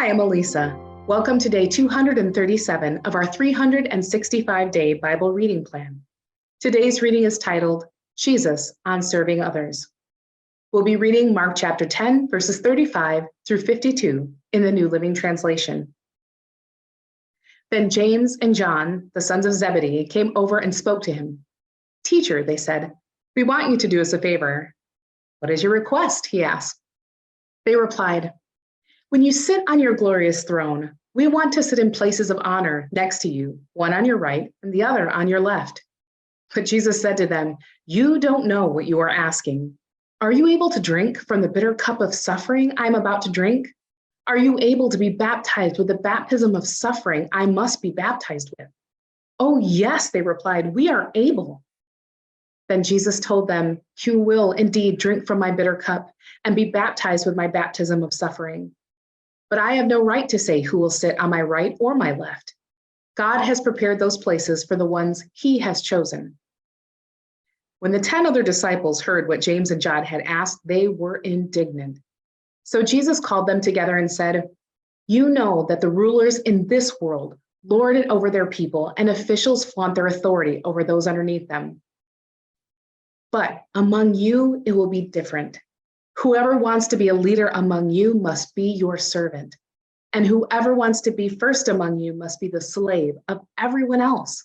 Hi, I'm Elisa. Welcome to day 237 of our 365-day Bible reading plan. Today's reading is titled, Jesus on Serving Others. We'll be reading Mark chapter 10, verses 35 through 52 in the New Living Translation. Then James and John, the sons of Zebedee, came over and spoke to him. "Teacher," they said, "we want you to do us a favor." "What is your request?" he asked. They replied, "When you sit on your glorious throne, we want to sit in places of honor next to you, one on your right and the other on your left." But Jesus said to them, "You don't know what you are asking. Are you able to drink from the bitter cup of suffering I'm about to drink? Are you able to be baptized with the baptism of suffering I must be baptized with?" "Oh, yes," they replied, "we are able." Then Jesus told them, "You will indeed drink from my bitter cup and be baptized with my baptism of suffering. But I have no right to say who will sit on my right or my left. God has prepared those places for the ones he has chosen." When the 10 other disciples heard what James and John had asked, they were indignant. So Jesus called them together and said, "You know that the rulers in this world lord it over their people, and officials flaunt their authority over those underneath them. But among you, it will be different. Whoever wants to be a leader among you must be your servant, and whoever wants to be first among you must be the slave of everyone else.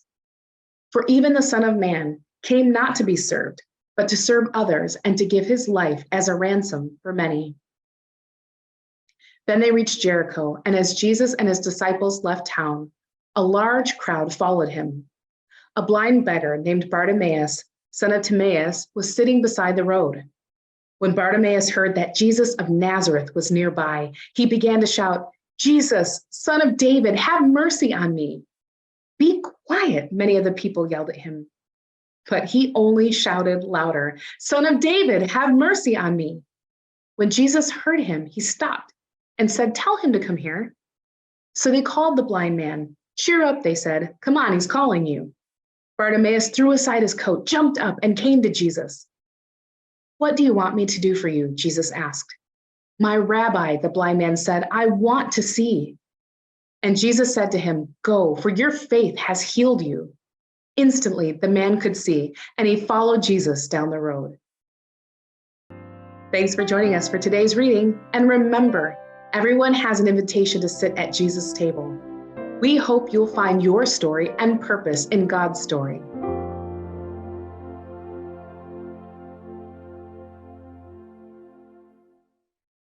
For even the Son of Man came not to be served, but to serve others and to give his life as a ransom for many." Then they reached Jericho, and as Jesus and his disciples left town, a large crowd followed him. A blind beggar named Bartimaeus, son of Timaeus, was sitting beside the road. When Bartimaeus heard that Jesus of Nazareth was nearby, he began to shout, "Jesus, Son of David, have mercy on me." "Be quiet," many of the people yelled at him. But he only shouted louder, "Son of David, have mercy on me." When Jesus heard him, he stopped and said, "Tell him to come here." So they called the blind man. "Cheer up," they said. "Come on, he's calling you." Bartimaeus threw aside his coat, jumped up, and came to Jesus. "What do you want me to do for you?" Jesus asked. "My rabbi," the blind man said, "I want to see." And Jesus said to him, "Go, for your faith has healed you." Instantly, the man could see, and he followed Jesus down the road. Thanks for joining us for today's reading. And remember, everyone has an invitation to sit at Jesus' table. We hope you'll find your story and purpose in God's story.